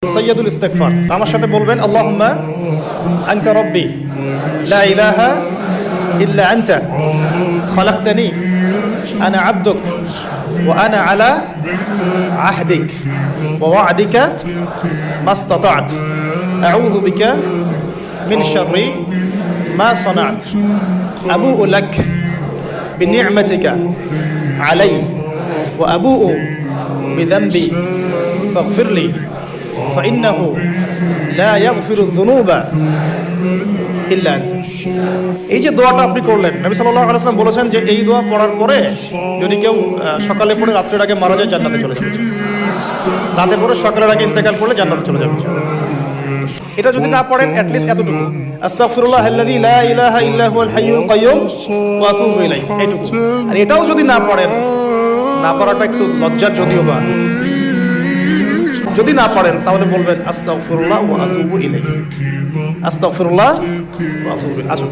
সৈয়দুল ইস্তিগফার আমার সাথে বলবেন আল্লাহুম্মা আনতা রাব্বি লা ইলাহা ইল্লা আনতা খালাকতানি আনা আবদুক ওয়া আনা আলা আহদিক ওয়া ওয়া'দিকা মাস্তাতা'ত আউযু বিকা মিন শাররি মা সানা'ত আবু'ু লাক বিনি'মাতিকা আলাইয়া ওয়া আবু'ু বিযানবি ফাগফিরলি فإنه لا يغفر الذنوب إلا أنت। এই যে দোয়াটা আপনি করলেন, নবী সাল্লাল্লাহু আলাইহি ওয়াসাল্লাম বলেছেন যে এই দোয়া পড়ার পরে যদি কেউ সকালে পড়ে রাত্রের আগে মারা যায় জান্নাতে চলে যাবে, রাতে পড়ে সকালের আগে ইন্তেকাল করলে জান্নাতে চলে যাবে। এটা যদি না পড়েন অ্যাটলিস্ট এতটুকু আস্তাগফিরুল্লাহ আল্লাযী লা ইলাহা ইল্লা হুয়াল হাইয়ুল কাইয়্যুম ওয়া আতুবু ইলাইহি, এইটুকু। আর এটাও যদি না পড়েন, না পড়াটা একটু লজ্জার যদিও বা, যদি না পারেন তাহলে বলবেন আস্তাগফিরুল্লাহ ওয়া আতুবু ইলাইহি, আস্তাগফিরুল্লাহ ওয়া আতুবু ইলাইহি। আসুন।